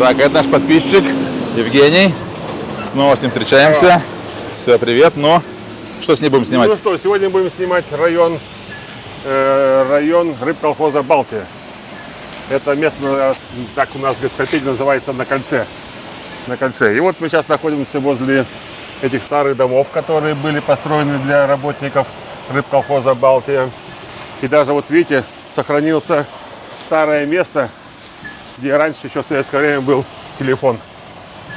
Так, это наш подписчик Евгений. Снова с ним встречаемся. Все, привет. Ну, что с ней будем снимать? Ну что, сегодня будем снимать район рыбколхоза «Балтия». Это место, так у нас в Карпене называется, на кольце. И вот мы сейчас находимся возле этих старых домов, которые были построены для работников рыбколхоза «Балтия». И даже вот видите, сохранился старое место, где раньше еще в советское время был телефон.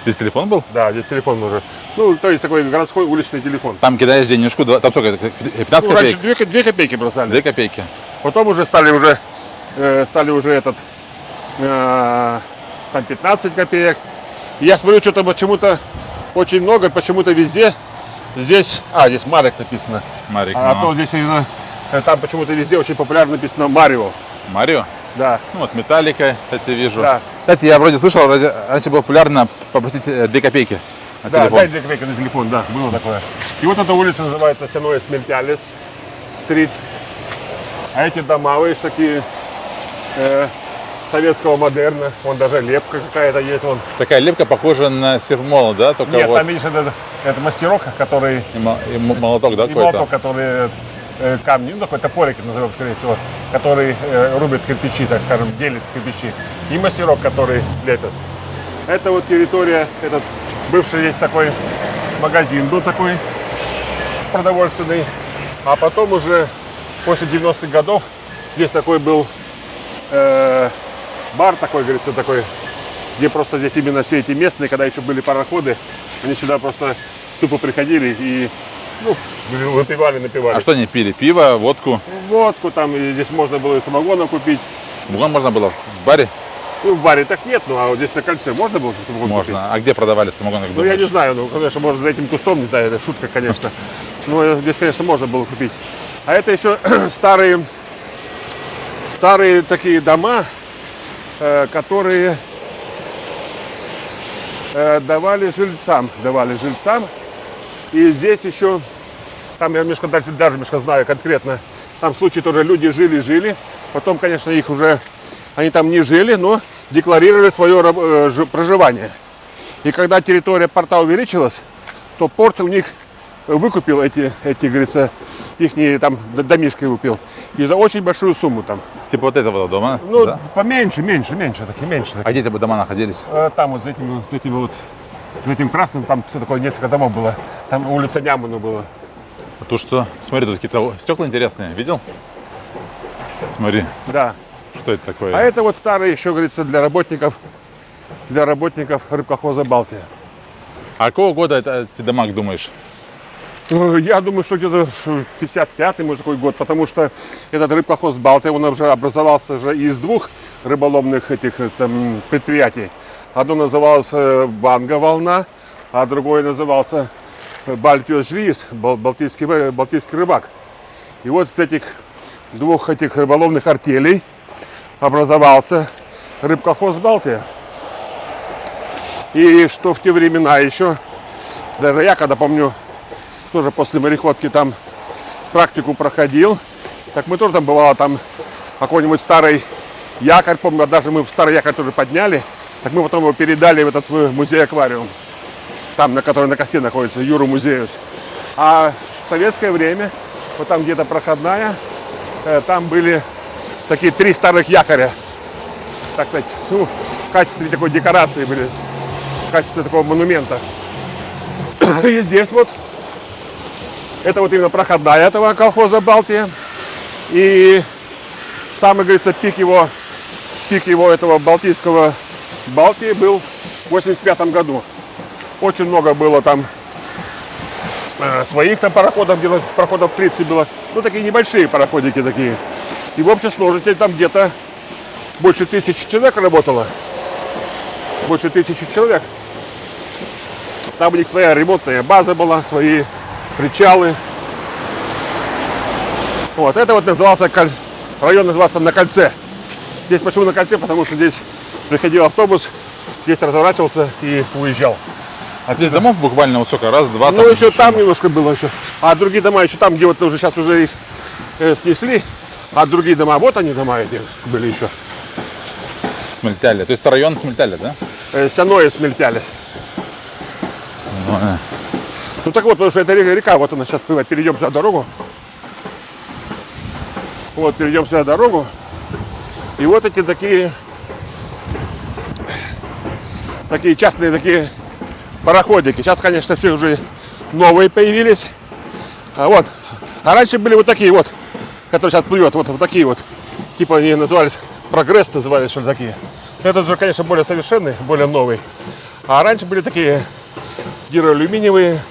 Здесь телефон был? Да, здесь телефон уже. Ну, то есть такой городской уличный телефон. Там кидаешь денежку, там сколько, 15 Ну, копеек? раньше 2 копейки бросали. 2 копейки. Потом уже стали уже там 15 копеек. И я смотрю, что-то почему-то очень много, почему-то везде. Здесь Марек написано. Марик, А то здесь именно, там почему-то везде очень популярно написано Марио. Марио? Да. Ну вот Металлика, кстати, вижу. Да. Кстати, я вроде слышал, раньше было популярно попросить 2 копейки на Да, телефон. дай 2 копейки на телефон, да, было такое. И вот эта улица называется Сеное Смельтялес стрит. А эти дома, видишь, такие советского модерна. Вон даже лепка какая-то есть. Вон. Такая лепка похожа на сермолот, да? Только Нет, вот там, видишь, это мастерок, который... и молоток, да, И какой-то? молоток, который камни, ну такой топорик назовем, скорее всего, который рубит кирпичи, так скажем, делит кирпичи. И мастерок, который лепит. Это вот территория, этот бывший здесь такой магазин был такой продовольственный. А потом уже после 90-х годов здесь такой был бар такой, говорится, такой, где просто здесь именно все эти местные, когда еще были пароходы, они сюда просто тупо приходили и выпивали, напивали. А что они пили? Пиво, водку? Водку там, и здесь можно было и самогона купить. Самогон можно было в баре? Ну, в баре так нет, ну а вот здесь на кольце можно было самогон купить? Можно. А где продавали самогон? Как Ну, я не думаешь? знаю, ну, конечно, может, за этим кустом, не знаю, это шутка, конечно. Но здесь, конечно, можно было купить. А это еще старые такие дома, которые давали жильцам. И здесь еще, там я немножко даже немножко знаю конкретно, там в случае тоже люди жили, потом, конечно, их уже, они там не жили, но декларировали свое проживание. И когда территория порта увеличилась, то порт у них выкупил эти говорится, их там домишки купил. И за очень большую сумму там. Типа вот этого дома? Ну, да? поменьше, меньше. А где эти дома находились? Там вот за этим красным, там все такое, несколько домов было. Там улица Нямана была. А то что? Смотри, тут какие-то стекла интересные. Видел? Смотри, Да. что это такое? А это вот старые еще, говорится, для работников рыбколхоза «Балтия». А какого года эти дома, как думаешь? Я думаю, что где-то 55-й, может, такой год, потому что этот рыбколхоз «Балтия», он уже образовался же из 2 рыболовных предприятий. Одно называлось «Банга волна», а другое назывался «Бальтиос Жвиз», балтийский рыбак. И вот с этих 2 рыболовных артелей образовался рыбколхоз «Балтия». И что в те времена еще, даже я, когда помню, тоже после мореходки там практику проходил, так мы тоже там бывало там какой-нибудь старый якорь, помню, даже мы старый якорь тоже подняли, так мы потом его передали в этот музей-аквариум, там, на который на косе находится, Юру Музеус. А в советское время, вот там где-то проходная, там были такие 3 старых якоря, так сказать, в качестве такой декорации были, в качестве такого монумента. И здесь вот это вот именно проходная этого колхоза «Балтия». И самый, говорится, пик его этого балтийского «Балтии» был в 85 году. Очень много было там своих там пароходов, где-то пароходов 30 было. Ну, такие небольшие пароходики такие. И в общей сложности там где-то больше 1000 человек работало. Больше 1000 человек. Там у них своя ремонтная база была, свои причалы. Вот, это вот район назывался «На кольце». Здесь почему «На кольце»? Потому что здесь приходил автобус, здесь разворачивался и уезжал. Здесь домов буквально вот сколько? Раз, два? Ну, еще там немножко было еще. А другие дома еще там, где вот уже сейчас уже их снесли. А другие дома, вот они дома эти были еще. Смельтяля. То есть это район Смельтяля, да? сяное смельтялись. Ну так вот, потому что это река, вот она сейчас, перейдем сюда дорогу. Вот, перейдем сюда дорогу. И вот эти такие частные такие пароходики. Сейчас, конечно, все уже новые появились. А раньше были вот такие вот, которые сейчас плывет, вот такие вот. Типа они назывались, прогресс назывались, что ли, такие. Этот же, конечно, более совершенный, более новый. А раньше были такие гидроалюминиевые.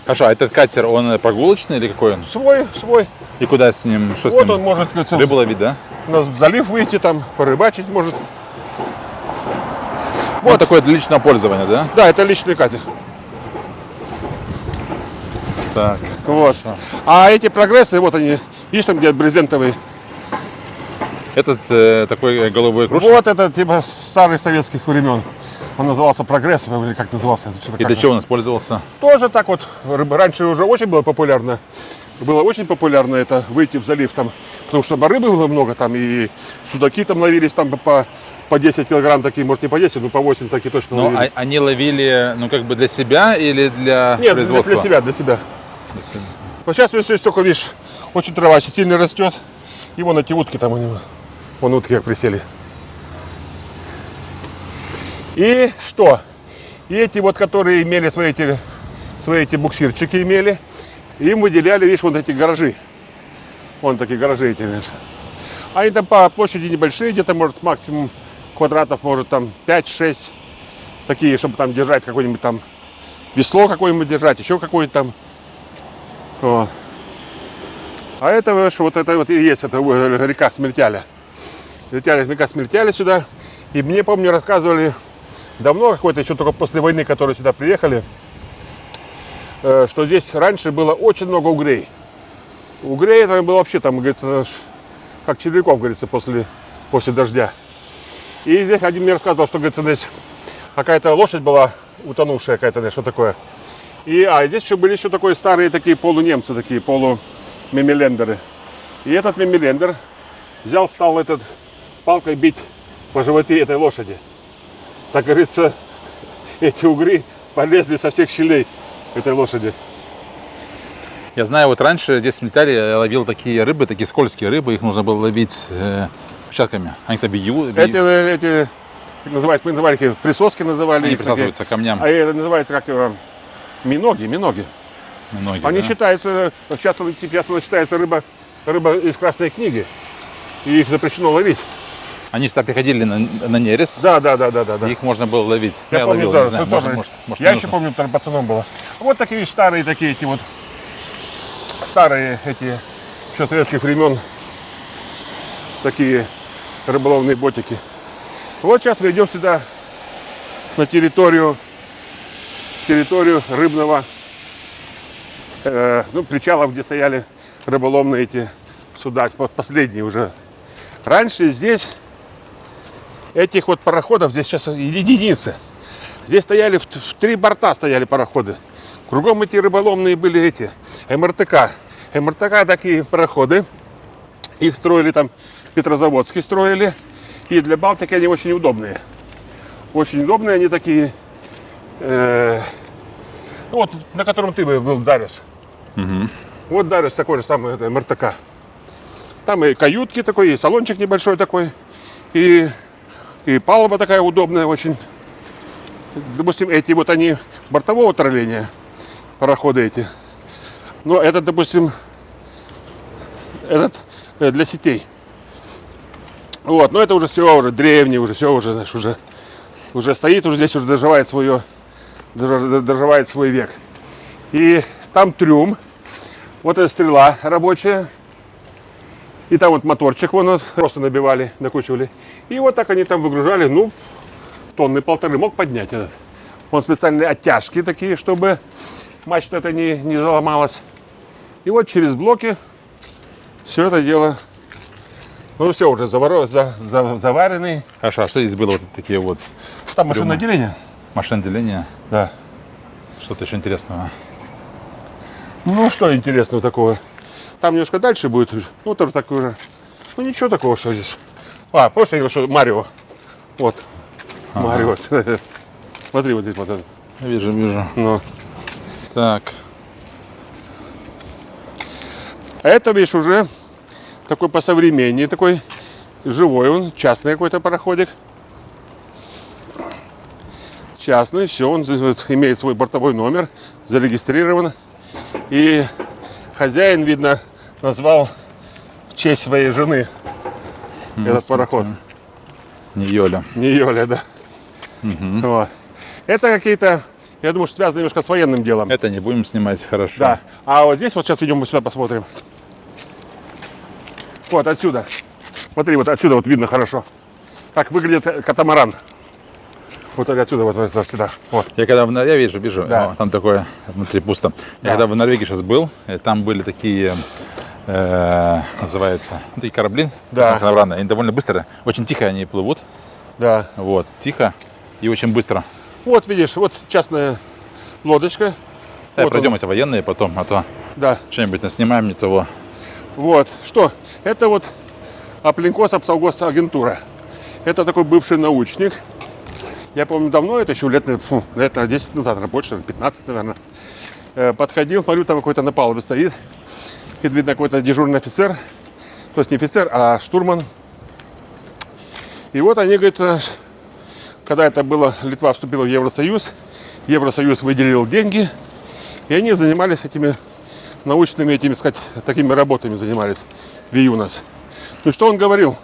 Хорошо, а этот катер, он прогулочный или какой он? Свой. И куда с ним? Что с Вот ним? он может, кажется, Рыбу ловить, да? в залив выйти, там, порыбачить может. Вот такое для личного пользования, да? Да, это личный катер. Так. Вот. А эти прогрессы, вот они, видишь, там где брезентовые. Этот такой голубой кружок. Вот это типа старых советских времен. Он назывался прогресс, или как назывался? И для чего он использовался? Тоже так вот. Раньше уже очень было популярно. Было очень популярно это выйти в залив там, потому что рыбы было много там, и судаки там ловились там по 10 килограмм такие, может не по 10, но по 8 такие точно Но ловились. они ловили, ну как бы для себя или для Нет, производства? для себя. Для себя. Но сейчас все только, видишь, очень трава сильно растет. И вон эти утки там у него. Вон утки как присели. И что? И эти вот, которые имели свои эти буксирчики имели, им выделяли, видишь, вот эти гаражи. Вон такие гаражи эти, знаешь. Они там по площади небольшие, где-то, может, максимум квадратов, может, там 5-6. Такие, чтобы там держать какое-нибудь там весло какое-нибудь держать, еще какое-то там. О. А это, вот это вот и есть, это река Смертяля. Река Смертяля сюда. И мне, помню, рассказывали давно, какой-то еще только после войны, которые сюда приехали, что здесь раньше было очень много угрей. Угрей это было вообще там, говорится, как червяков, говорится, после дождя. И здесь один мне рассказывал, что, говорится, здесь какая-то лошадь была утонувшая, какая-то, что такое. Здесь еще были еще такие старые такие полунемцы, такие полумемелендеры. И этот мемелендер стал палкой бить по животе этой лошади. Так говорится, эти угри полезли со всех щелей этой лошади. Я знаю, вот раньше здесь в Смертяле я ловил такие рыбы, такие скользкие рыбы, их нужно было ловить перчатками. Они там бьют. Эти называют, мы называли их присоски, называли. Они их присасываются к камням. А это называется как миноги. Многие, Они да? считаются, сейчас считается рыба из Красной книги. И их запрещено ловить. Они сюда приходили на нерест. Да. Их можно было ловить. Я помню, ловил, да, не знаю, тоже. может, Я не еще нужно. помню, там пацаном было. Вот такие старые такие эти вот старые эти еще советских времен такие рыболовные ботики. Вот сейчас мы идем сюда на территорию рыбного причалов, где стояли рыболовные эти суда, последние уже. Раньше здесь этих вот пароходов, здесь сейчас единицы. Здесь стояли в 3 борта стояли пароходы. Кругом эти рыболовные были эти МРТК. МРТК такие пароходы. Их строили там, Петрозаводские строили. И для Балтики они очень удобные. Очень удобные они такие. Вот на котором ты был, Дариус. Угу. Вот Дариус такой же самый, это МРТК. Там и каютки такой, и салончик небольшой такой. И палуба такая удобная очень. Допустим, эти вот они бортового тролления, пароходы эти. Но этот, допустим, для сетей. Вот, но это уже все уже древний, уже все уже, знаешь, уже стоит, уже здесь уже доживает свой век. И там трюм, вот эта стрела рабочая. И там вот моторчик вон вот, просто набивали, накручивали. И вот так они там выгружали, ну, тонны 1,5 мог поднять этот. Вон специальные оттяжки такие, чтобы мачта это не заломалась. И вот через блоки все это дело, ну, все уже заваренный. Хорошо, а что здесь было вот такие вот? Там машинное отделение. Машинное отделение? Да. Что-то еще интересного? Ну, что интересного такого? Там немножко дальше будет, ну, тоже такой же. Ну, ничего такого, что здесь. Помнишь, я говорил, что Марио? Вот. Мариус. Смотри, вот здесь вот это. Вижу, вижу. Ну. Так. А это, видишь, уже такой посовременнее, такой живой он, частный какой-то пароходик. Частный, все, он здесь вот имеет свой бортовой номер, зарегистрирован. И хозяин, видно, назвал в честь своей жены этот пароход. Не Йоля. Не Йоля, да. Вот. Это какие-то, я думаю, что связано немножко с военным делом. Это не будем снимать, хорошо. Да. А вот здесь вот сейчас идем сюда посмотрим. Вот отсюда. Смотри, вот отсюда вот видно хорошо. Так выглядит катамаран. Вот отсюда, вот сюда. Вот. Я когда я вижу, Да. о, там такое внутри пусто. Да. Я когда в Норвегии сейчас был, там были такие, называется, ну, такие корабли, Да. катамараны. Они довольно быстро, очень тихо они плывут. Да. Вот, тихо и очень быстро. Вот видишь, вот частная лодочка. Да, Вот пройдем он. эти военные потом, а то Да. что-нибудь наснимаем не того. Вот. Что? Это вот Аплинкос Апсалгост агентура. Это такой бывший научник. Я помню, давно, это еще лет 10 назад, наверное, больше, 15, наверное. Подходил, смотрю, там какой-то на палубе стоит. И видно, какой-то дежурный офицер. То есть не офицер, а штурман. И вот они, говорят, когда это было, Литва вступила в Евросоюз, Евросоюз выделил деньги, и они занимались этими научными, этими, сказать, такими работами занимались в ИЮНАС. Ну что он говорил?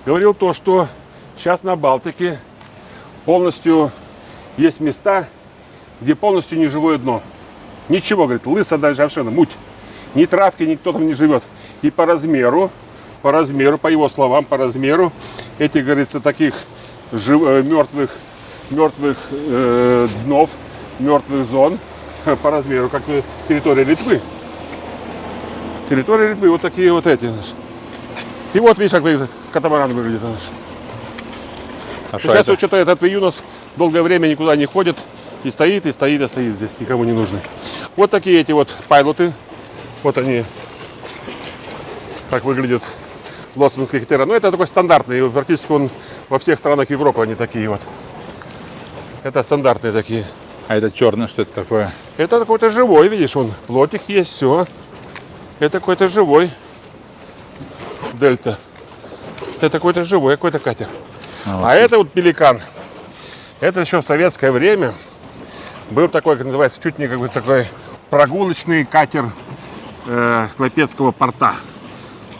Говорил то, что сейчас на Балтике полностью есть места, где полностью неживое дно. Ничего, говорит, лысо даже совершенно, муть. Ни травки, никто там не живет. И по размеру, по его словам, по размеру этих, говорится, таких мертвых днов, мертвых зон по размеру, как территория Литвы. Территория Литвы, вот такие вот эти. И вот, видишь, как катамаран выглядит. А что Сейчас это? вот что-то этот ЮНОС долгое время никуда не ходит. И стоит, и стоит, и стоит здесь, никому не нужны. Вот такие эти вот пайлоты. Вот они, как выглядят лоцманские катера. Но это такой стандартный, и практически он во всех странах Европы они такие вот. Это стандартные такие. А это черное, что это такое? Это какой-то живой, видишь, он плотик есть, все. Это какой-то живой дельта. Это какой-то живой, какой-то катер. вот. А это вот пеликан. Это еще в советское время был такой, как называется, чуть не какой-то такой прогулочный катер Клайпедского порта.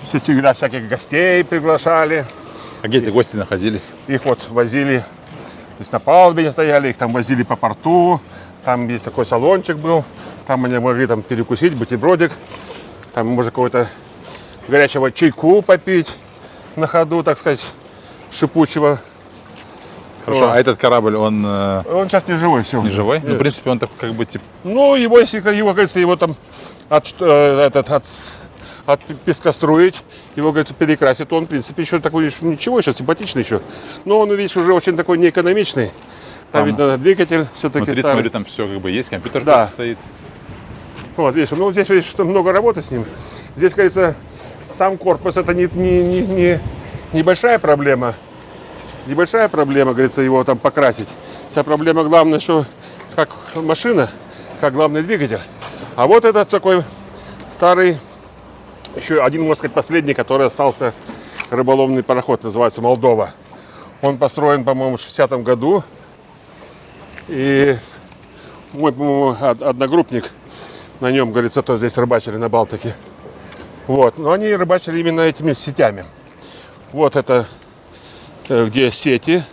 Всегда всяких гостей приглашали. А где эти гости находились? Их вот возили, то есть на палубе не стояли, их там возили по порту. Там есть такой салончик был. Там они могли там перекусить, бутербродик. Там можно какого-то горячего чайку попить на ходу, так сказать, шипучего. Хорошо, Вот. а этот корабль, он Он сейчас не живой, все. не живой? Ну, в принципе, он такой, как бы, типа, Ну, его, если его, говорится, его там от пескоструить, его, говорится, перекрасить, то он, в принципе, еще такой, ничего, еще симпатичный еще. Но он, видишь, уже очень такой неэкономичный. Там, Там видно, двигатель все-таки внутри, старый. смотрю, там все как бы есть, компьютер Да. какой-то стоит. Вот, видишь, ну, здесь, видишь, что много работы с ним. Здесь, говорится, сам корпус, это небольшая проблема. Небольшая проблема, говорится, его там покрасить. Вся проблема главное, что как машина, как главный двигатель. А вот этот такой старый, еще один, можно сказать, последний, который остался, рыболовный пароход, называется «Молдова». Он построен, по-моему, в 60-м году. И мой, по-моему, одногруппник на нем, говорится, то здесь рыбачили на Балтике. Вот. Но они рыбачили именно этими сетями. Вот это, где сети.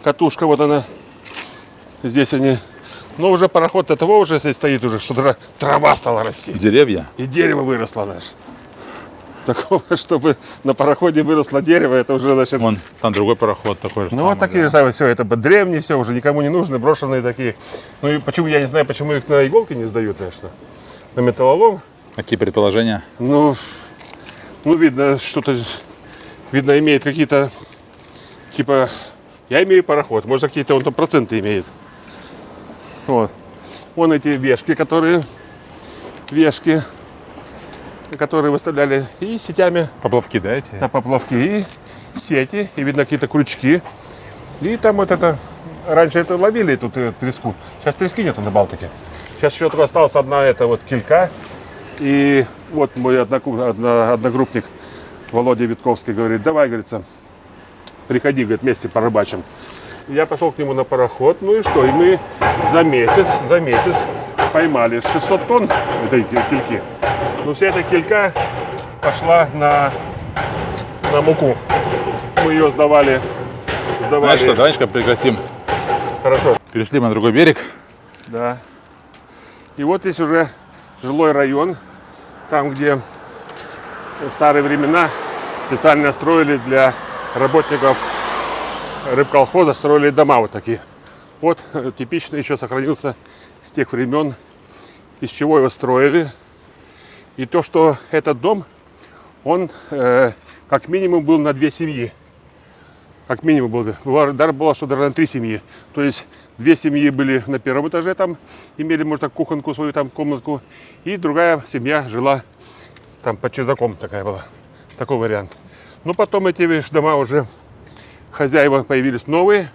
Катушка, вот она. Здесь они. Но уже пароход этого уже здесь стоит уже, что трава стала расти. Деревья. И дерево выросло наше. Такого, чтобы на пароходе выросло дерево, это уже, значит... Вон, там другой пароход такой же Ну, самый, вот такие да. же самые, все, это древние, все, уже никому не нужны, брошенные такие. Ну, и почему, я не знаю, почему их на иголки не сдают, конечно. На металлолом. Какие предположения? Ну, видно, что-то, видно, имеет какие-то, типа, я имею пароход, может, какие-то он там проценты имеет. Вот. Вон эти вешки, которые выставляли и сетями Поплавки, да, эти? на поплавки, и сети, и видно какие-то крючки. И там вот это, раньше это ловили, тут треску. Сейчас трески нету на Балтике. Сейчас еще только осталась одна эта вот килька. И вот мой одногруппник Володя Витковский говорит, давай, говорится, приходи, говорит, вместе порыбачим. Я пошел к нему на пароход, ну и что? И мы за месяц поймали 600 тонн этой кильки. Но вся эта килька пошла на муку. Мы ее сдавали. Знаешь что, давай-ка прекратим. Хорошо. Перешли мы на другой берег. Да. И вот здесь уже жилой район, там, где в старые времена специально строили для работников рыбколхоза, строили дома вот такие. Вот типично еще сохранился с тех времен, из чего его строили. И то, что этот дом, он как минимум был на 2 семьи. Как минимум был. Было, что даже на 3 семьи. То есть 2 семьи были на первом этаже, там имели, может, так, кухонку свою, там комнатку. И другая семья жила там под чердаком, такая была. Такой вариант. Но потом эти, видишь, дома уже, хозяева появились новые.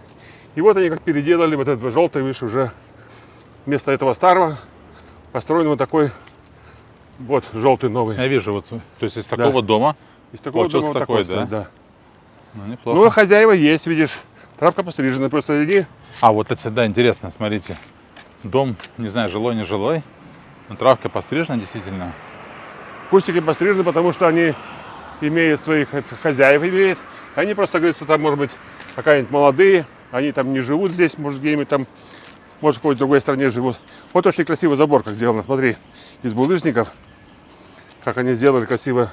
И вот они как переделали вот этот желтый, видишь, уже вместо этого старого построен вот такой вот желтый новый. Я вижу, вот, то есть из такого дома из такого дома вот такой, такой, да? Ну, неплохо. Ну, хозяева есть, видишь, травка пострижена, просто они. А вот это, да, интересно, смотрите. Дом, не знаю, жилой, не жилой, но травка пострижена действительно. Кустики пострижены, потому что они имеют своих хозяев, имеют. Они просто, говорится, там, может быть, какая-нибудь молодые, они там не живут здесь, может, где-нибудь там, может, в какой-то другой стране живут. Вот очень красивый забор, как сделано, смотри, из булыжников, как они сделали красивый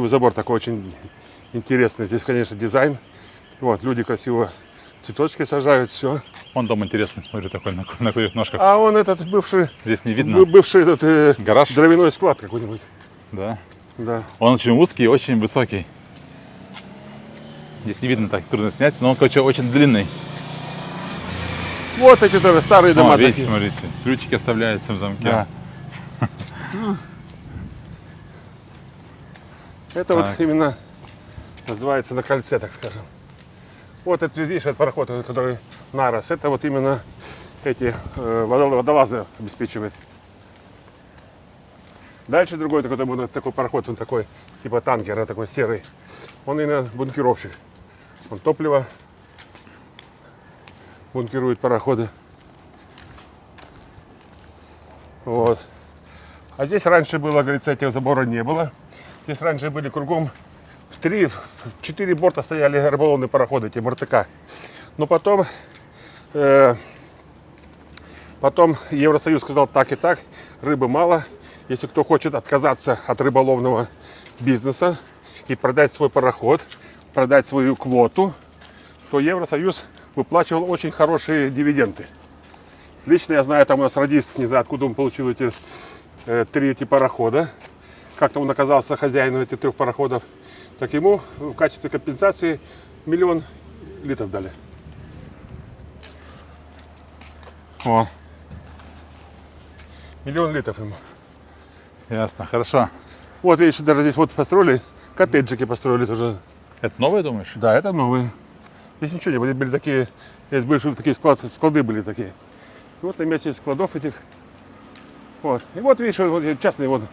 забор, такой очень интересный. Здесь, конечно, дизайн. Вот, люди красиво цветочки сажают, все. Вон дом интересный, смотри, такой на курьих ножках. А он этот бывший, Здесь не видно. бывший этот Гараж. дровяной склад какой-нибудь. Да. Да. Он очень узкий и очень высокий. Здесь не видно, так трудно снять, но он, короче, очень длинный. Вот эти тоже старые дома. Видите, такие. смотрите, ключики оставляются в замке. Да. Это вот Так. именно называется на кольце, так скажем. Вот это, видишь, этот пароход, который Нарос, это вот именно эти водолазы обеспечивает. Дальше другой такой пароход, он такой, типа танкера, такой серый. Он именно бункеровщик. Он топливо бункирует пароходы. Вот. А здесь раньше было, говорится, этих забора не было. Здесь раньше были кругом 4 борта стояли рыболовные пароходы, эти МРТК. Но потом Евросоюз сказал так и так, рыбы мало. Если кто хочет отказаться от рыболовного бизнеса и продать свой пароход, продать свою квоту, то Евросоюз выплачивал очень хорошие дивиденды. Лично я знаю, там у нас радист, не знаю, откуда он получил эти 3 эти парохода. Как-то он оказался хозяином этих 3 пароходов. Так ему в качестве компенсации 1 000 000 литров дали. О. 1 000 000 литров ему. Ясно, хорошо. Вот видишь, даже здесь вот построили, коттеджики построили тоже. Это новое, думаешь? Да, это новые. Здесь ничего не было, были такие, здесь большие такие склады были такие. И вот на месте складов этих. Вот. И вот видишь, вот частные вон,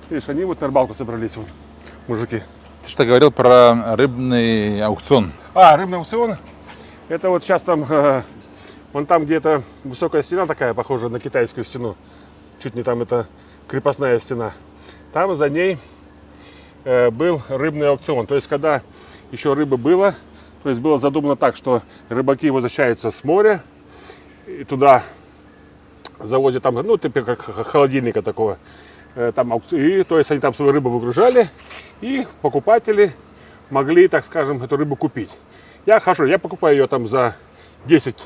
видишь, они вот на рыбалку собрались, вон, мужики. Ты что говорил про рыбный аукцион? Рыбный аукцион. Это вот сейчас там, вон там где-то высокая стена такая, похожая на китайскую стену. Чуть не там это крепостная стена. Там за ней был рыбный аукцион. То есть, когда еще рыба была, то есть было задумано так, что рыбаки возвращаются с моря, и туда завозят там, ну, типа как холодильника такого, там аукцион, и то есть они там свою рыбу выгружали, и покупатели могли, так скажем, эту рыбу купить. Я покупаю ее там за 10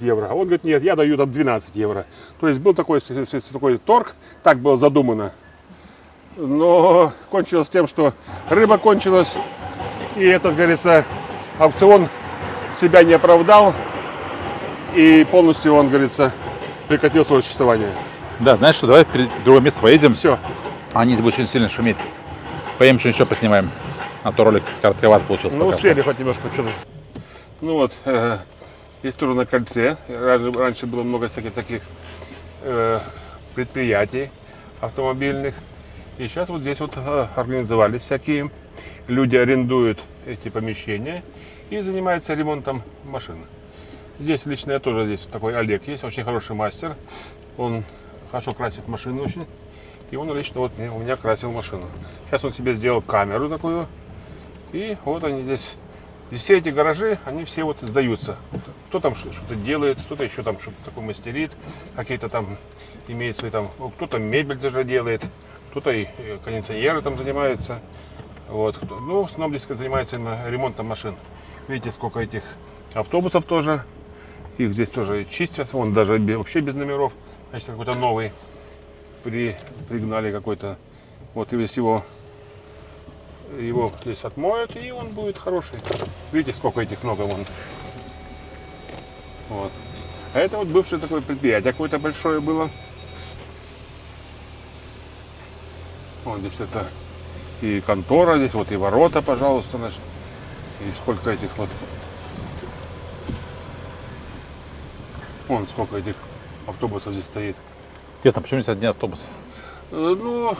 евро. А он говорит, нет, я даю там 12 евро. То есть был такой торг, так было задумано. Но кончилось тем, что рыба кончилась, и этот, говорится, аукцион себя не оправдал, и полностью он, говорится, прекратил свое существование. Да, знаешь что, давай в другое место поедем. Все. Они здесь будут очень сильно шуметь. Поедем, что еще поснимаем. А то ролик коротковат получился. Ну, пока успели что. хоть немножко что-то. Ну вот, здесь тоже на кольце. Раньше было много всяких таких предприятий автомобильных. И сейчас вот здесь вот организовались всякие. Люди арендуют эти помещения и занимаются ремонтом машин. Здесь лично я тоже, здесь такой Олег есть, очень хороший мастер. Он хорошо красит машины очень. И он лично вот у меня красил машину. Сейчас он себе сделал камеру такую. И вот они здесь. И все эти гаражи, они все вот сдаются. Кто там что-то делает, кто-то еще там что-то такое мастерит, какие-то там имеет свои там, кто-то мебель даже делает, кто-то и кондиционеры там занимаются. Вот. Ну, в основном здесь занимается именно ремонтом машин. Видите, сколько этих автобусов тоже. Их здесь тоже чистят. Вон даже вообще без номеров. Значит, какой-то новый пригнали какой-то. Вот и весь его здесь отмоют, и он будет хороший. Видите, сколько этих много вон. Вот. А это вот бывшее такое предприятие какое-то большое было. Вот здесь это и контора, здесь вот и ворота, пожалуйста, значит. И сколько этих вот. Вон сколько этих автобусов здесь стоит. Интересно, почему здесь одни автобусы? Ну,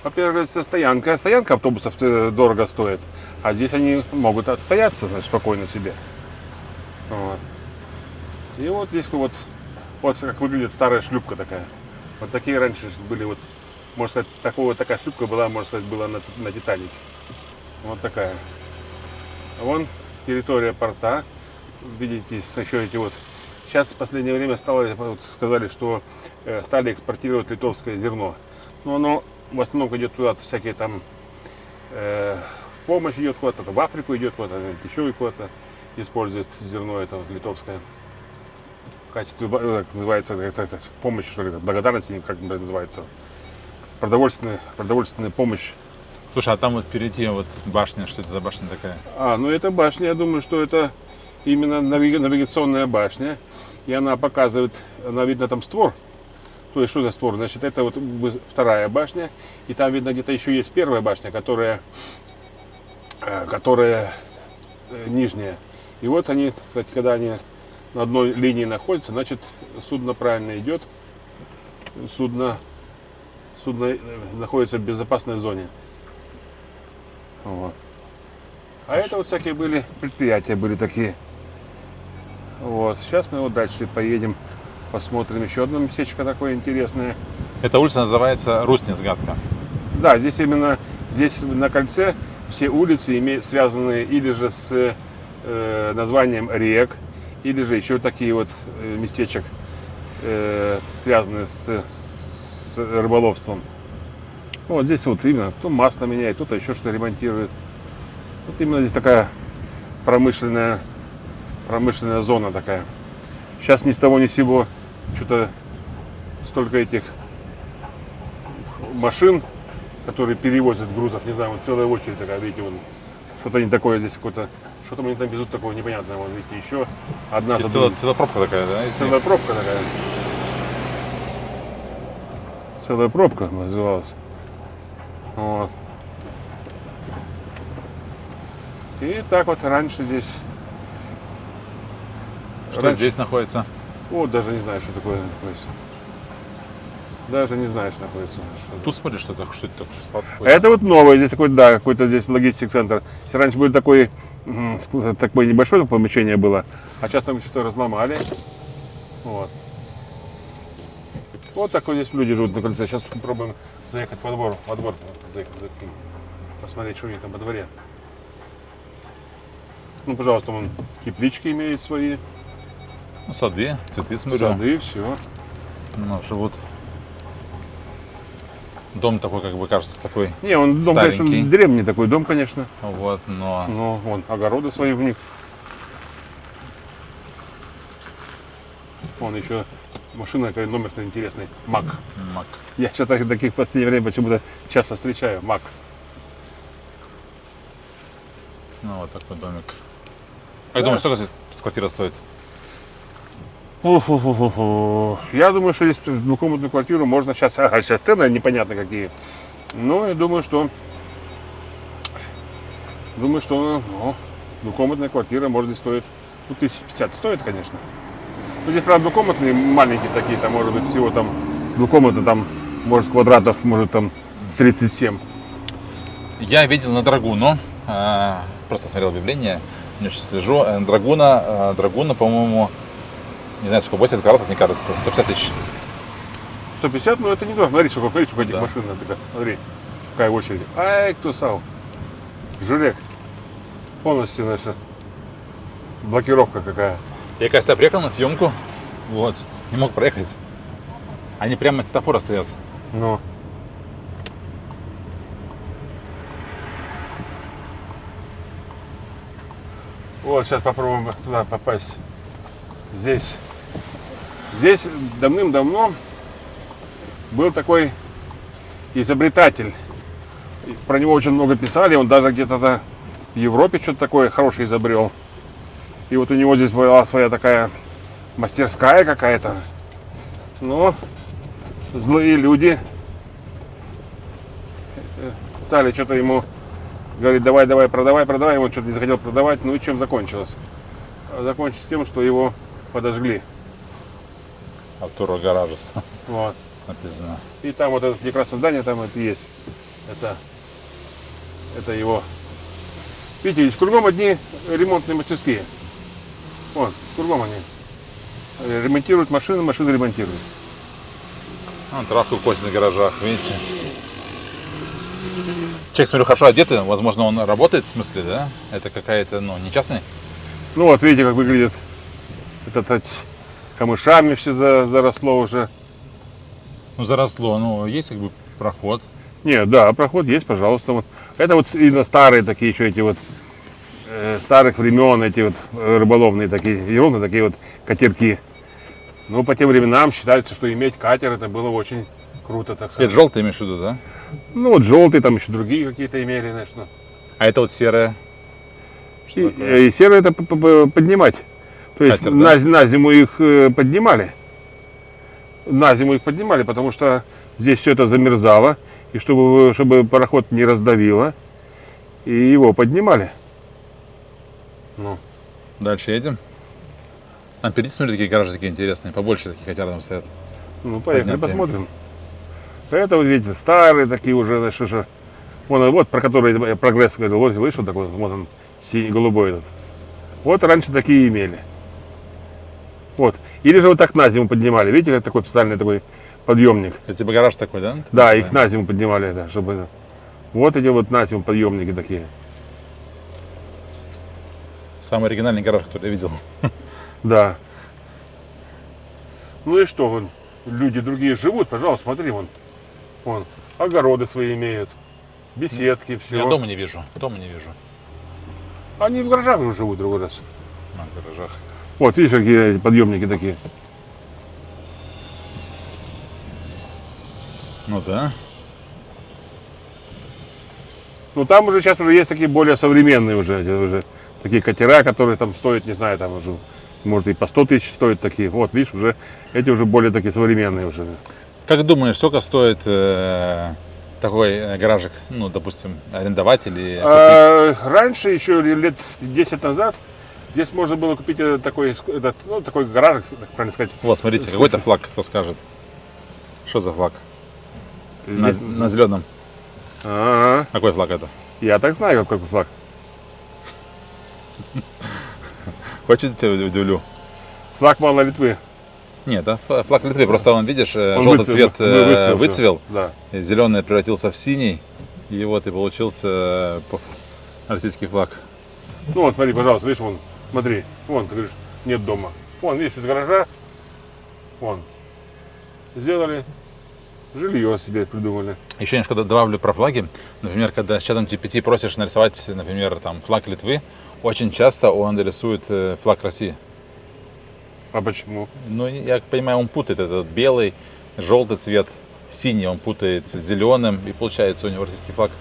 во-первых, это стоянка. Стоянка автобусов дорого стоит. А здесь они могут отстояться, значит, спокойно себе. Вот. И вот здесь вот как выглядит старая шлюпка такая. Вот такие раньше были вот, можно сказать, такая шлюпка была, можно сказать, была на Титанике. Вот такая. Вон территория порта. Видите, еще эти вот. Сейчас в последнее время сказали, что стали экспортировать литовское зерно. Но оно в основном идет туда, всякие там в помощь идет куда-то, в Африку идет куда-то, еще и куда-то используют зерно это вот, литовское. В качестве, как называется, это помощь, что ли, благодарности, как это называется, продовольственная помощь. Слушай, а там вот впереди вот башня, что это за башня такая? Ну это башня, я думаю, что это именно навигационная башня. И она показывает, она видно там створ. То есть что за створ? Значит, это вот вторая башня. И там видно где-то еще есть первая башня, которая нижняя. И вот они, кстати, когда они на одной линии находятся, значит судно правильно идет. Судно находится в безопасной зоне. Вот. А это вот всякие были предприятия, были такие. Вот. Сейчас мы вот дальше поедем, посмотрим еще одно местечко такое интересное. Эта улица называется Русницгатка. Да, здесь именно здесь на кольце все улицы связаны или же с названием рек, или же еще такие вот местечек, связанные с рыболовством. Вот здесь вот именно то масло меняет, кто-то еще что-то ремонтирует. Вот именно здесь такая промышленная зона такая. Сейчас ни с того ни с сего что-то столько этих машин, которые перевозят грузов, не знаю, вот целая очередь такая, видите, вон, что-то не такое здесь какое-то, что-то они там везут такого непонятного, вон, видите, еще одна. Целая пробка такая, да? Целая пробка такая. Целая пробка называлась. Вот. И так вот раньше здесь. Что здесь находится? Вот даже не знаю, что такое находится. Даже не знаю, что находится. Тут смотри, что это такое? Склад это вот новое, здесь такой, да, какой-то здесь логистик-центр. Раньше был такое небольшое помещение было, а сейчас там что-то разломали. Вот. Вот такой здесь люди живут на кольце. Сейчас попробуем заехать во двор, заехать, посмотреть, что у них там во дворе. Ну, пожалуйста, вон теплички имеют свои. Ну, сады, цветы смотрю. Сады, все. Ну, живут. Дом такой, как бы кажется, такой. Не, он дом, старенький. конечно, древний такой дом, конечно. Вот, но. Но вон огороды свои в них. Вон еще машина, какой номер-то интересный. МАК. Мак. Я что-то таких в последнее время почему-то часто встречаю. МАК. Ну, вот такой домик. Как думаешь, сколько здесь квартира стоит? Я думаю, что здесь двухкомнатную квартиру можно сейчас. Сейчас цены непонятно какие. Но я думаю, что думаю, что двухкомнатная квартира, может, здесь стоит, 1050 стоит, конечно. Ну, здесь, правда, двухкомнатные маленькие такие, там, может быть, всего там, двухкомнатные, там, может, квадратов, может, там, 37. Я видел на Драгуну, просто смотрел объявление, не очень слежу. Драгуна, по-моему, не знаю, сколько, 80 квадратов, мне кажется, 150 тысяч. 150, ну это не то. Смотри, сколько этих Да. машин. Смотри, какая очередь. Ай, кто сал. Жулек. Полностью, значит, блокировка какая. Я, кажется, приехал на съемку, вот, не мог проехать. Они прямо от светофора стоят. Ну. Вот, сейчас попробуем туда попасть. Здесь давным-давно был такой изобретатель. И про него очень много писали. Он даже где-то в Европе что-то такое хорошее изобрел. И вот у него здесь была своя такая мастерская какая-то. Но злые люди стали что-то ему говорить: давай, продавай. Он что-то не захотел продавать. Ну и чем закончилось? Закончилось тем, что его подожгли. Артура Гаражес Вот. написано. И там вот это прекрасное здание, там это есть. Это его. Видите, здесь кругом одни ремонтные мастерские. Вон, кругом они. Ремонтируют машины ремонтируют. Травку косит на гаражах, видите. Человек, смотрю, хорошо одетый, возможно, он работает, в смысле, да? Это какая-то, не частный? Ну вот, видите, как выглядит. Это камышами все заросло уже. Заросло, есть как бы проход. Нет, да, проход есть, пожалуйста. Вот. Это вот именно старые такие еще эти вот старых времен, эти вот рыболовные такие, ерунды, такие вот катерки. Ну, по тем временам считается, что иметь катер это было очень круто, так сказать. Это желтый имеешь в виду, да? Ну вот желтые, там еще другие какие-то имели, значит. А это вот серое. Что такое? И серое это поднимать. То есть Катер, да? на зиму их поднимали. На зиму их поднимали, потому что здесь все это замерзало. И чтобы пароход не раздавило, и его поднимали. Ну. Дальше едем. Там впереди, смотри, такие гаражи такие интересные, побольше таких хотя рядом стоят. Ну, поехали, Поднятые. посмотрим. Это вот, видите, старые такие уже, значит, уже. Вот про который я прогресс говорил, вот вышел такой, вот он, синий, голубой этот. Вот раньше такие имели. Вот. Или же вот так на зиму поднимали, видите, как такой специальный такой подъемник. Это типа гараж такой, да? Да, их на зиму поднимали, да, чтобы. Вот эти вот на зиму подъемники такие. Самый оригинальный гараж, который я видел. Да. Ну и что, вон, люди другие живут, пожалуйста, смотри, вон, огороды свои имеют, беседки, все. Я дома не вижу. Они в гаражах уже живут другой раз. На гаражах. Вот, видишь, какие подъемники такие. Ну да. Ну там уже сейчас уже есть такие более современные уже такие катера, которые там стоят, не знаю, там уже, может и по 100 тысяч стоят такие. Вот, видишь, уже эти уже более такие современные уже. Как думаешь, сколько стоит такой гаражик, допустим, арендовать или купить? Раньше, еще лет 10 назад, здесь можно было купить такой гаражик, так правильно сказать. Вот, смотрите, какой-то флаг, кто скажет. Что за флаг? На зеленом. Ага. Какой флаг это? Я так знаю, какой флаг. Хочешь, я тебя удивлю? Флаг мало Литвы. Нет, да, флаг Литвы, просто он, видишь, Он желтый цвет выцвел. выцвел, Да. зеленый превратился в синий, и вот и получился российский флаг. Ну вот, смотри, пожалуйста, видишь, вон, смотри, вон, ты говоришь, нет дома. Вон, видишь, из гаража, вон, сделали, жилье себе придумали. Еще немножко добавлю про флаги. Например, когда с чатом GPT просишь нарисовать, например, там флаг Литвы, очень часто он рисует флаг России. А почему? Ну, я понимаю, он путает этот белый, желтый цвет, синий он путает с зеленым, и получается у него российский флаг.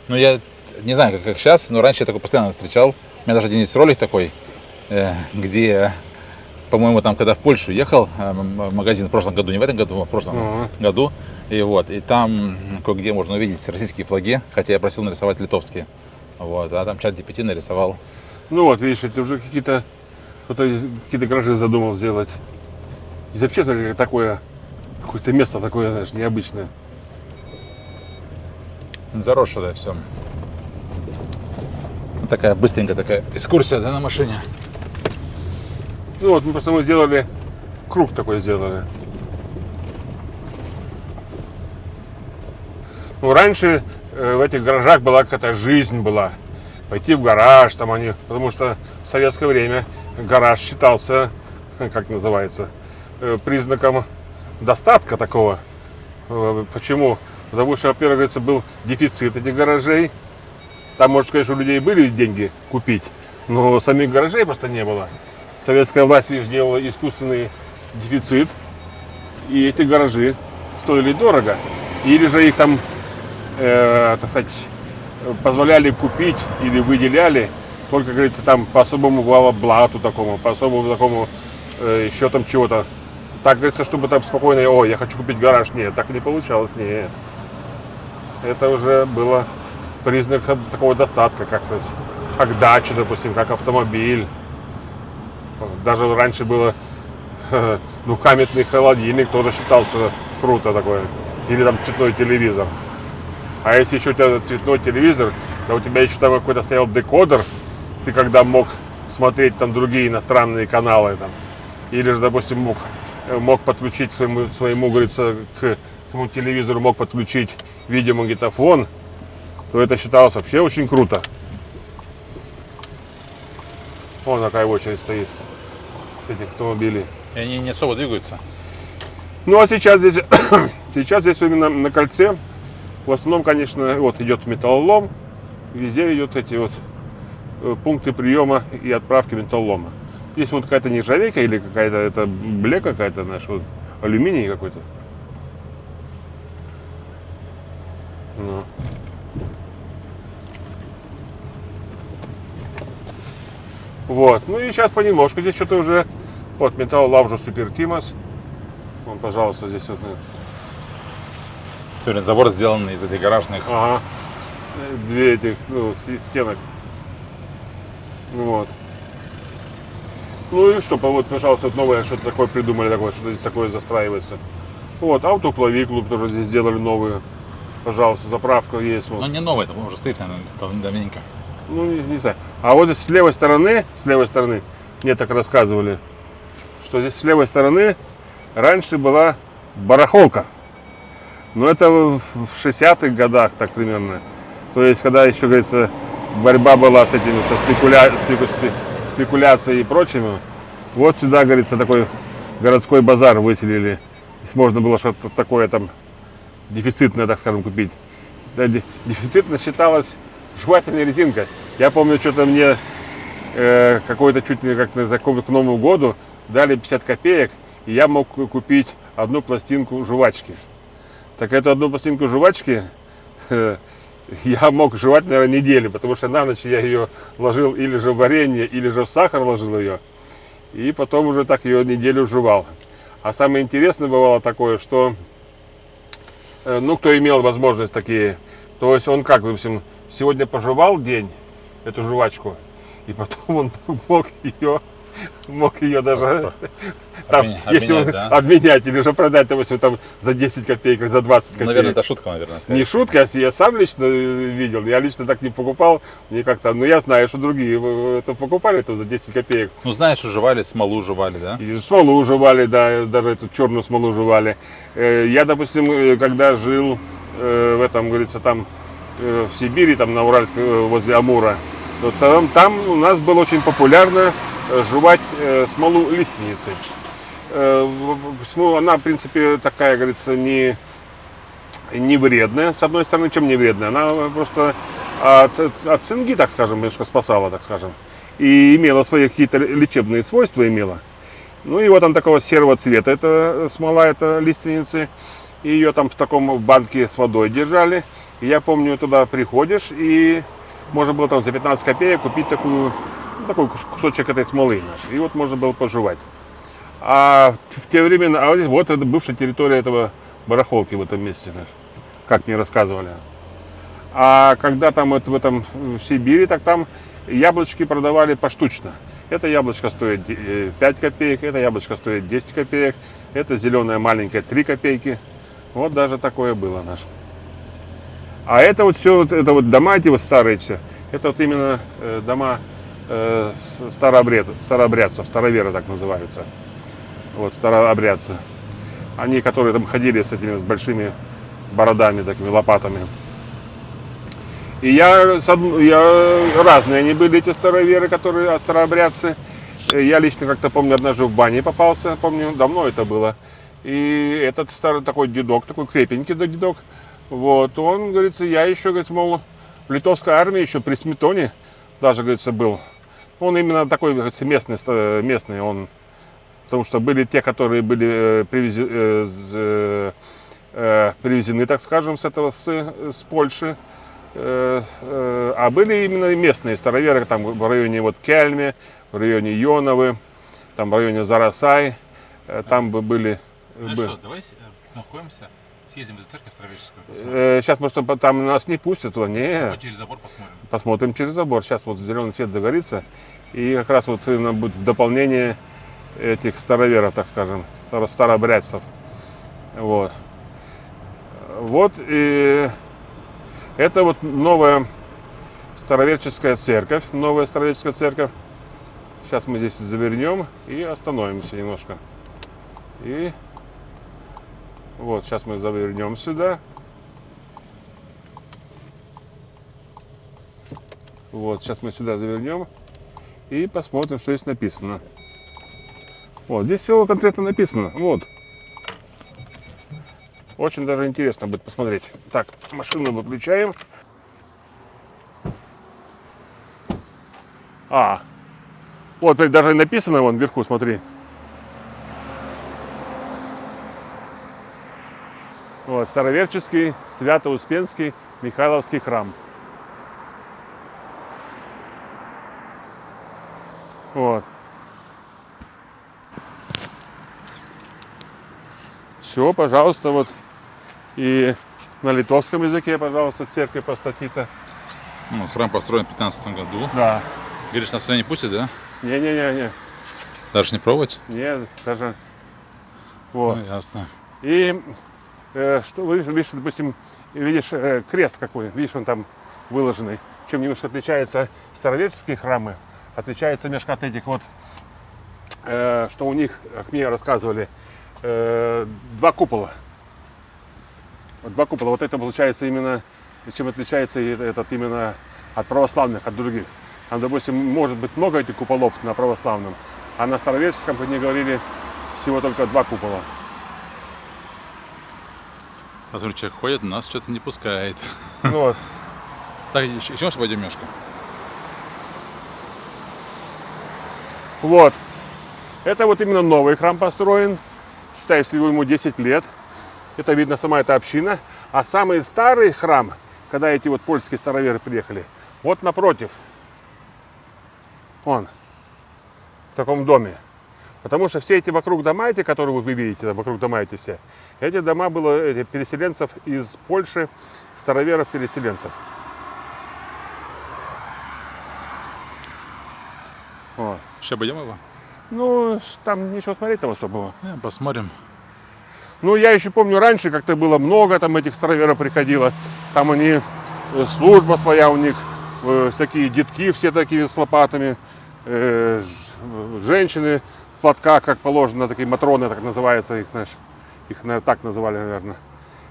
Ну, я не знаю, как сейчас, но раньше я такой постоянно встречал. У меня даже один есть ролик такой, где, по-моему, там, когда в Польшу ехал, в магазин в прошлом году, не в этом году, а в прошлом году, и там кое-где можно увидеть российские флаги, хотя я просил нарисовать литовские. Вот, а там чат GPT нарисовал. Ну вот, видишь, это уже какие-то какие-то гаражи задумал сделать. Здесь вообще, смотри, такое, какое-то место такое, знаешь, необычное. Заросшее все. Такая быстренькая такая экскурсия, да, на машине. Ну вот, мы сделали, круг такой сделали. Ну, раньше в этих гаражах была какая-то жизнь была. Пойти в гараж, там они, потому что в советское время гараж считался, как называется, признаком достатка такого. Почему? Потому что, во-первых, говорится, был дефицит этих гаражей. Там, может, конечно, у людей были деньги купить, но самих гаражей просто не было. Советская власть, видишь, делала искусственный дефицит, и эти гаражи стоили дорого. Или же их там, так сказать, позволяли купить или выделяли только, как говорится, там по особому блату такому, по особому такому еще там чего-то. Так, говорится, чтобы там спокойно, я хочу купить гараж. Нет, так не получалось, нет. Это уже было признак такого достатка, как дача, допустим, как автомобиль. Даже раньше было, ну, каменный холодильник тоже считался круто такое. Или там цветной телевизор. А если еще у тебя цветной телевизор, то у тебя еще там какой-то стоял декодер, ты когда мог смотреть там другие иностранные каналы там. Или же, допустим, мог подключить своему, говорится, к своему телевизору мог подключить видеомагнитофон, то это считалось вообще очень круто. Вон такая очередь стоит с этих автомобилей. И они не особо двигаются. Ну а сейчас здесь, сейчас здесь именно на кольце, в основном, конечно, вот идет металлолом, везде идет эти вот пункты приема и отправки металлолома. Здесь вот какая-то нержавейка или какая-то, это блек какая-то, наш вот, алюминий какой-то. Ну. Вот, ну и сейчас понемножку здесь что-то уже, вот, металлолом уже Супер Тимас. Вон, пожалуйста, здесь вот. Сегодня забор сделан из этих гаражных. Ага. Две этих стенок. Вот. Ну и что, вот, пожалуйста, вот новое что-то такое придумали, такое, что здесь такое застраивается. Вот, автоплави клуб тоже здесь сделали новую. Пожалуйста, заправка есть. Вот. Ну не новый, это уже стоит, наверное, давненько. Ну, не знаю. А вот здесь с левой стороны, мне так рассказывали, что здесь с левой стороны раньше была барахолка. Но это в 60-х годах, так примерно. То есть, когда еще, говорится, борьба была с этими, со спекуляцией и прочим, вот сюда, говорится, такой городской базар выселили. Здесь можно было что-то такое там дефицитное, так скажем, купить. Да, дефицитно считалось жевательная резинка. Я помню, что-то мне какой-то чуть не как к Новому году дали 50 копеек, и я мог купить одну пластинку жвачки. Так эту одну пластинку жвачки я мог жевать, наверное, неделю, потому что на ночь я ее ложил или же в варенье, или же в сахар ложил ее, и потом уже так ее неделю жевал. А самое интересное бывало такое, что, ну, кто имел возможность такие, то есть он как, допустим, сегодня пожевал день эту жвачку, и потом он мог ее даже там, если он обменять или же продать, допустим, там за 10 копеек или за 20 копеек. Наверное, это шутка, наверное. Не шутка, я сам лично видел, я лично так не покупал, мне как-то, но я знаю, что другие это покупали это за 10 копеек. Ну знаешь, жевали, смолу жевали, да? И смолу жевали, да, даже эту черную смолу жевали. Я, допустим, когда жил в этом, говорится, там в Сибири, там на Уральской, возле Амура, то там у нас было очень популярно жевать смолу лиственницы. Она, в принципе, такая, говорится, не вредная, с одной стороны, чем не вредная. Она просто от цинги, так скажем, немножко спасала, так скажем. И имела свои какие-то лечебные свойства имела. Ну и вот она такого серого цвета, это смола, это лиственницы. И ее там в таком банке с водой держали. И я помню, туда приходишь, и можно было там за 15 копеек купить такой кусочек этой смолы. И вот можно было пожевать. А в те времена, вот это бывшая территория этого барахолки в этом месте, как мне рассказывали. А когда там вот в этом в Сибири, так там яблочки продавали поштучно. Это яблочко стоит 5 копеек, это яблочко стоит 10 копеек, это зеленое маленькое 3 копейки. Вот даже такое было наше. А это вот все, вот, это вот дома эти вот старые все, это вот именно дома старообрядцев, староверы так называются. Вот старообрядцы. Они, которые там ходили с этими с большими бородами, такими лопатами. И я разные они были, эти староверы, которые старообрядцы. Я лично как-то помню, однажды в бане попался, помню, давно это было. И этот старый такой дедок, такой крепенький дедок, вот, он, говорится, я еще, говорится, мол, в литовской армии еще при Сметоне даже, говорится, был. Он именно такой, говорится, местный он, потому что были те, которые были привезены, так скажем, с Польши. А были именно местные староверы, там в районе вот Кельме, в районе Йоновы, там в районе Зарасай, там бы были. Ну что, давай находимся, съездим в эту церковь староверческую. Сейчас, может, там нас не пустят туда, не. Вот через забор посмотрим. Посмотрим через забор. Сейчас вот зеленый свет загорится, и как раз вот будет в дополнение этих староверов, так скажем, старообрядцев. Вот. Вот и это вот новая староверческая церковь, Сейчас мы здесь завернем и остановимся немножко. И вот сейчас мы завернем сюда. Вот сейчас мы сюда завернем и посмотрим, что здесь написано. Вот здесь все конкретно написано. Вот. Очень даже интересно будет посмотреть. Так, машину выключаем. Вот даже написано вон вверху, смотри. Вот, Староверческий, Свято-Успенский, Михайловский храм. Вот. Все, пожалуйста, вот. И на литовском языке, пожалуйста, церковь Пастатита. Ну, храм построен в 15 году. Да. Говоришь, нас сюда не пустят, да? Не. Даже не пробовать? Нет, даже. Вот. Ну, ясно. И что видишь, допустим, видишь крест какой, видишь, он там выложенный. Чем немножко отличаются староверческие храмы, отличается немножко от этих вот, что у них, как мне рассказывали, два купола. Два купола. Вот это получается именно, чем отличается этот именно от православных, от других. Там, допустим, может быть много этих куполов на православном, а на староверческом, как мне говорили, всего только два купола. Посмотри, человек ходит, нас что-то не пускает. Ну вот. Так, еще может пойдем немножко? Вот. Это вот именно новый храм построен. Считай, всего ему 10 лет. Это видно сама эта община. А самый старый храм, когда эти вот польские староверы приехали, вот напротив. Он. В таком доме. Потому что все эти вокруг дома, эти, которые вы видите, вокруг дома эти все, эти дома было переселенцев из Польши, староверов-переселенцев. Вот. Сейчас пойдем его? Ну, там ничего смотреть там особого. Посмотрим. Ну, я еще помню, раньше как-то было много там этих староверов приходило. Там они, служба своя у них, такие детки все такие с лопатами, женщины в платках, как положено, такие матроны, так называется, их, наверное, так называли, наверное.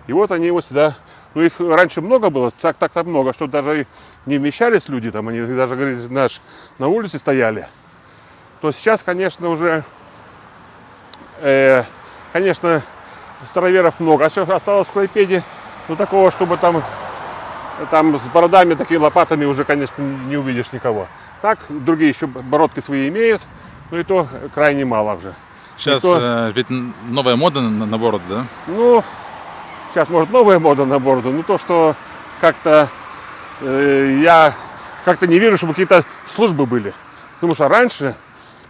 И вот они вот сюда, ну, их раньше много было, так много, что даже и не вмещались люди там, они даже, говорили, на улице стояли. То сейчас, конечно, уже, конечно, староверов много. А что осталось в Клайпеде, ну, такого, чтобы там с бородами, такими лопатами уже, конечно, не увидишь никого. Так, другие еще бородки свои имеют, но и то крайне мало уже. Сейчас ведь новая мода на бороду, да? Ну, сейчас, может, новая мода на бороду, но то, что как-то я как-то не вижу, чтобы какие-то службы были. Потому что раньше,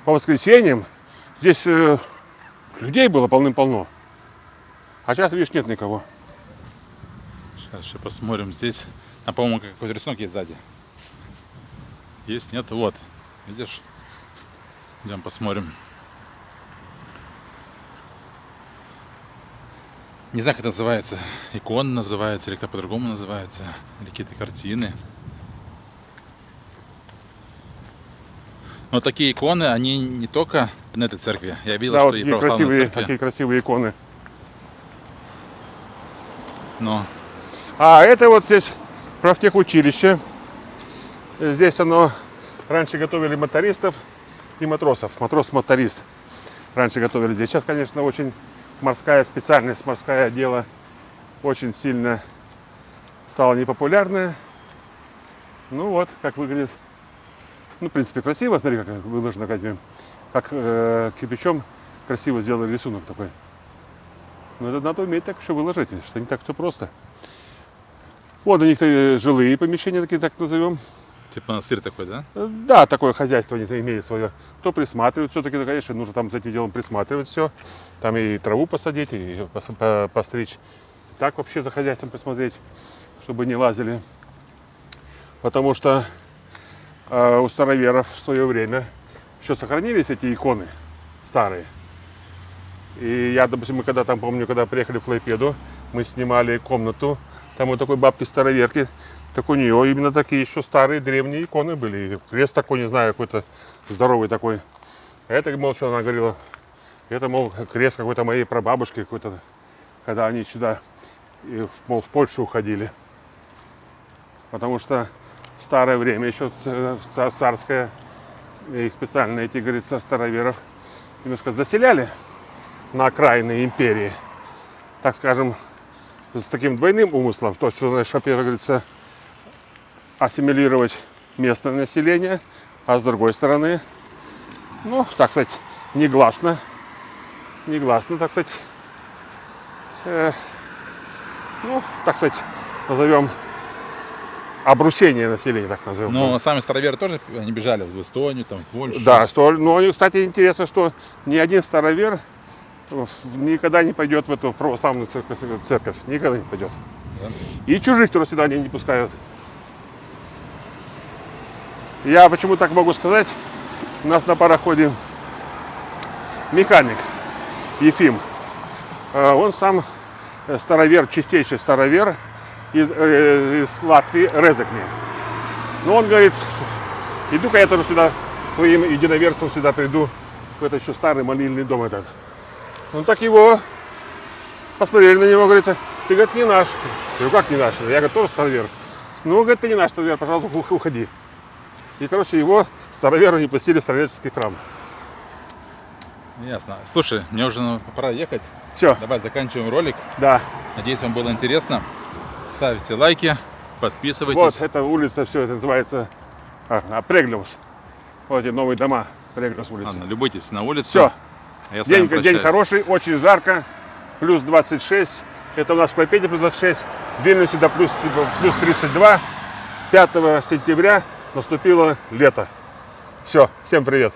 по воскресеньям, здесь людей было полным-полно. А сейчас, видишь, нет никого. Сейчас еще посмотрим. Здесь А по-моему какой-то рисунок есть сзади. Есть, нет? Вот. Видишь? Идем посмотрим. Не знаю, как это называется. Икона называется, или как по-другому называется. Или какие-то картины. Но такие иконы, они не только на этой церкви. Я видел, Да, что вот и такие православные красивые, церкви. такие красивые иконы. Но А это вот здесь профтехучилище. Здесь оно раньше готовили мотористов и матросов. Матрос-моторист раньше готовили здесь. Сейчас, конечно, очень морская специальность, морское дело очень сильно стало непопулярное. Ну вот, как выглядит. Ну, в принципе, красиво. Смотри, как выложено, как кирпичом красиво сделали рисунок такой. Но это надо уметь так все выложить, что не так все просто. Вот у них жилые помещения, такие так назовем. типа монастырь такой, да? Да, такое хозяйство они имеют свое. Кто присматривает, все-таки, конечно, нужно там за этим делом присматривать все. Там и траву посадить, и постричь. Так вообще за хозяйством посмотреть, чтобы не лазили. Потому что у староверов в свое время еще сохранились эти иконы старые. И я, допустим, мы когда там, помню, когда приехали в Клайпеду, мы снимали комнату, там у такой бабки-староверки, так у нее именно такие еще старые древние иконы были. И крест такой, не знаю, какой-то здоровый такой. А это, мол, что она говорила, это, мол, крест какой-то моей прабабушки какой-то, когда они сюда, мол, в Польшу уходили. Потому что в старое время, еще царское, и специально эти, говорится, староверов немножко заселяли на окраины империи, так скажем, с таким двойным умыслом, то, что, значит, во-первых, говорится, ассимилировать местное население, а с другой стороны, ну, так сказать, негласно, так сказать, ну, так сказать, назовем обрусение населения, так назовем. Но сами староверы тоже они бежали в Эстонию, там, в Польшу. Да, что, но, кстати, интересно, что ни один старовер никогда не пойдет в эту православную церковь. Никогда не пойдет. Да? И чужих туда сюда они не пускают. Я почему так могу сказать? У нас на пароходе механик Ефим. Он сам старовер, чистейший старовер из Латвии, Резекни. Но он говорит, иду-ка я тоже сюда своим единоверцем сюда приду, в этот еще старый молильный дом этот. Ну так его посмотрели на него, говорит, ты, говорит, не наш. Я говорю, как не наш? Я, говорит, тоже старовер. Ну, говорит, ты не наш старовер, пожалуйста, уходи. И, короче, его староверы не пустили в староверческий храм. Ясно. Слушай, мне уже пора ехать. Все. Давай заканчиваем ролик. Да. Надеюсь, вам было интересно. Ставьте лайки, подписывайтесь. Вот эта улица, все это называется Преглиус. Вот эти новые дома. Преглиус улица. Ладно, любуйтесь на улицу. Все. А я с вами День прощаюсь. хороший, очень жарко. Плюс 26. Это у нас в Клайпеде плюс 26. В Вильнюсе до плюс 32. 5 сентября наступило лето. Все, всем привет.